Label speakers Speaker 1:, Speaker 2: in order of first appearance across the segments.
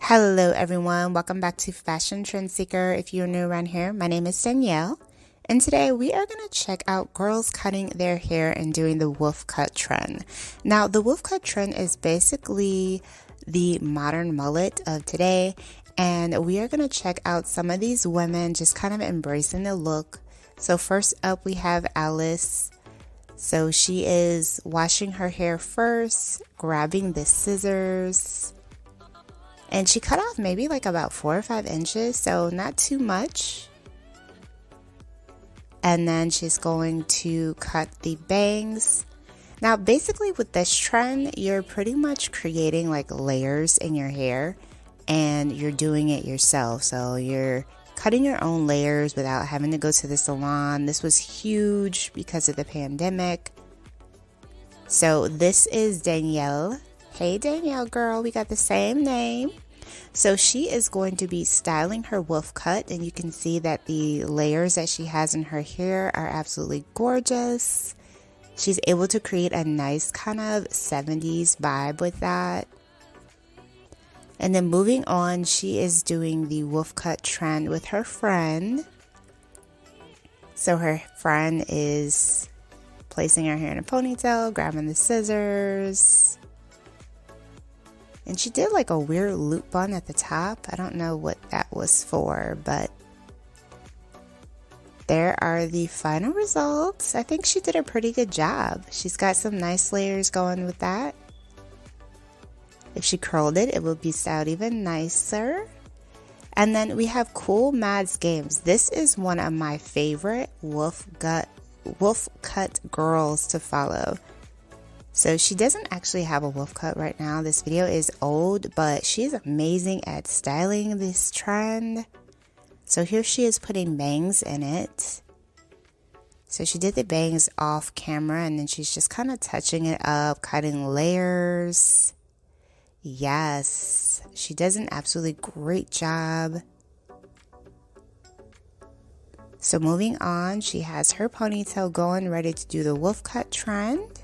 Speaker 1: Hello everyone, welcome back to Fashion Trend Seeker. If you're new around here, my name is Danielle, and today we are going to check out girls cutting their hair and doing the wolf cut trend. Now, the wolf cut trend is basically the modern mullet of today, and we are going to check out some of these women just kind of embracing the look. So first up, we have Alice. So she is washing her hair first, grabbing the scissors, and she cut off maybe like about 4 or 5 inches, so not too much. And then she's going to cut the bangs. Now, basically with this trend, you're pretty much creating like layers in your hair, and you're doing it yourself. So you're cutting your own layers without having to go to the salon. This was huge because of the pandemic. So this is Danielle. Hey Danielle girl, we got the same name. So she is going to be styling her wolf cut, and you can see that the layers that she has in her hair are absolutely gorgeous. She's able to create a nice kind of 70s vibe with that. And then moving on, she is doing the wolf cut trend with her friend. So her friend is placing her hair in a ponytail, grabbing the scissors. And she did like a weird loop bun at the top. I don't know what that was for, but there are the final results. I think she did a pretty good job. She's got some nice layers going with that. If she curled it, it would be styled even nicer. And then we have Cool Mads Games. This is one of my favorite wolf cut girls to follow. So she doesn't actually have a wolf cut right now. This video is old, but she's amazing at styling this trend. So here she is putting bangs in it. So she did the bangs off camera, and then she's just kind of touching it up, cutting layers. Yes, she does an absolutely great job. So moving on, she has her ponytail going, ready to do the wolf cut trend.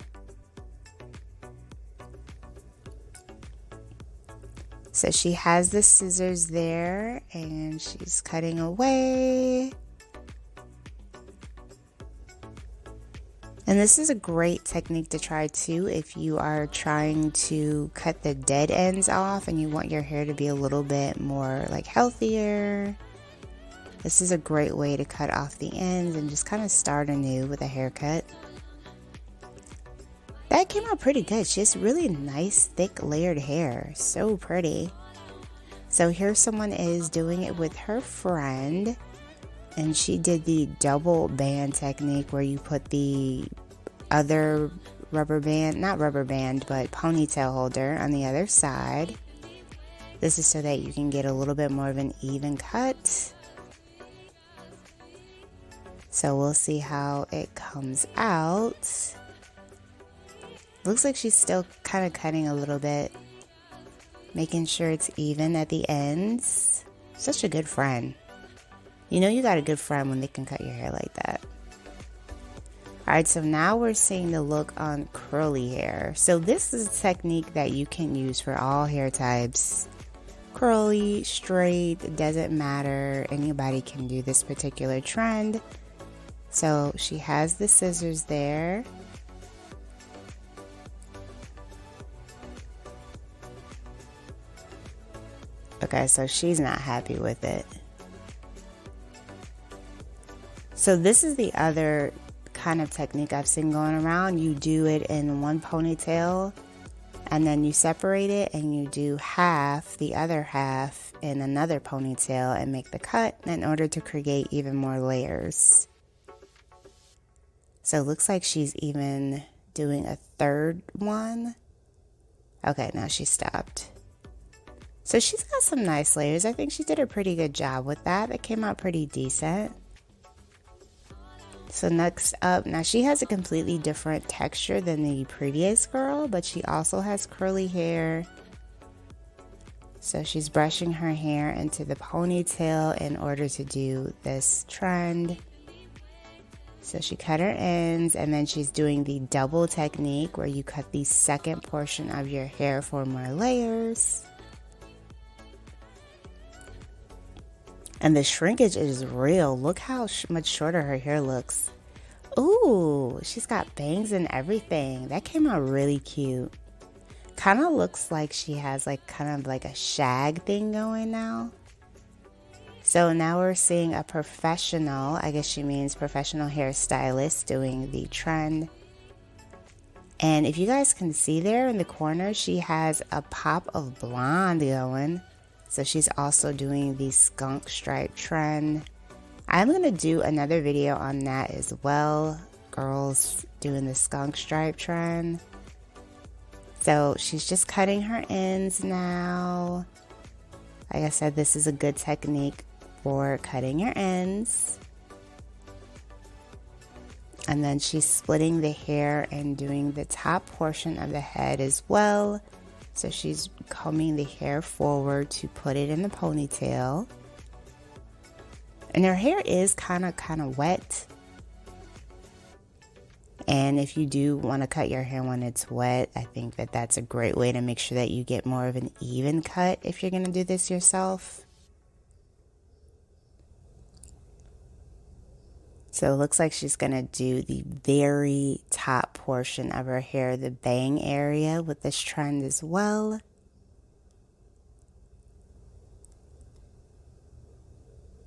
Speaker 1: So she has the scissors there, and she's cutting away. And this is a great technique to try too if you are trying to cut the dead ends off and you want your hair to be a little bit more like healthier. This is a great way to cut off the ends and just kind of start anew with a haircut. That came out pretty good. She has really nice, thick, layered hair. So pretty. So here someone is doing it with her friend. And she did the double band technique where you put the other rubber band, not rubber band, but ponytail holder on the other side. This is so that you can get a little bit more of an even cut. So we'll see how it comes out. Looks like she's still kind of cutting a little bit, making sure it's even at the ends. Such a good friend. You know you got a good friend when they can cut your hair like that. Alright, so now we're seeing the look on curly hair. So this is a technique that you can use for all hair types. Curly, straight, it doesn't matter. Anybody can do this particular trend. So she has the scissors there. Okay, so she's not happy with it. So this is the other kind of technique I've seen going around. You do it in one ponytail, and then you separate it, and you do half, the other half, in another ponytail and make the cut in order to create even more layers. So it looks like she's even doing a third one. Okay, now she stopped. So she's got some nice layers. I think she did a pretty good job with that. It came out pretty decent. So next up, now she has a completely different texture than the previous girl, but she also has curly hair. So she's brushing her hair into the ponytail in order to do this trend. So she cut her ends, and then she's doing the double technique where you cut the second portion of your hair for more layers. And the shrinkage is real. Look how much shorter her hair looks. Ooh, she's got bangs and everything. That came out really cute. Kind of looks like she has like kind of like a shag thing going now. So now we're seeing a professional, I guess she means professional hairstylist, doing the trend. And if you guys can see there in the corner, she has a pop of blonde going. So she's also doing the skunk stripe trend. I'm going to do another video on that as well. Girls doing the skunk stripe trend. So she's just cutting her ends now. Like I said, this is a good technique for cutting your ends. And then she's splitting the hair and doing the top portion of the head as well. So she's combing the hair forward to put it in the ponytail. And her hair is kind of wet. And if you do want to cut your hair when it's wet, I think that that's a great way to make sure that you get more of an even cut if you're going to do this yourself. So it looks like she's going to do the very top portion of her hair, the bang area, with this trend as well.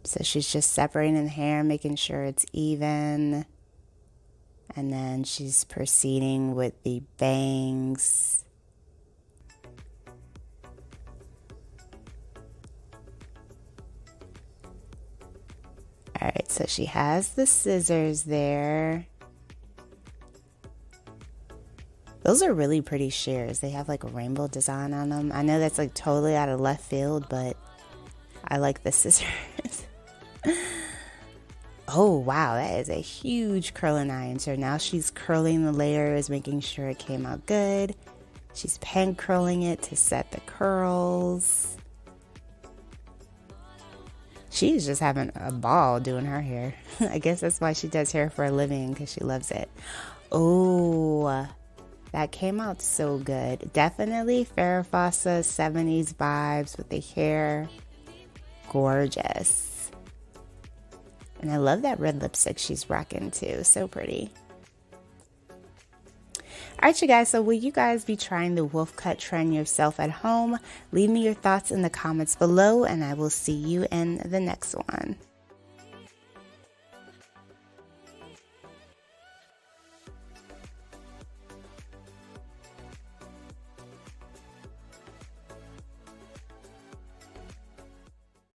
Speaker 1: So she's just separating the hair, making sure it's even. And then she's proceeding with the bangs. Alright, so she has the scissors there. Those are really pretty shears. They have like a rainbow design on them. I know that's like totally out of left field, but I like the scissors. Oh wow, that is a huge curling iron. So now she's curling the layers, making sure it came out good. She's pen curling it to set the curls. She's just having a ball doing her hair. I guess that's why she does hair for a living, because she loves it. Oh, that came out so good. Definitely Farrah Fawcett 70s vibes with the hair. Gorgeous. And I love that red lipstick she's rocking too. So pretty. Alright you guys, so will you guys be trying the wolf cut trend yourself at home? Leave me your thoughts in the comments below and I will see you in the next one.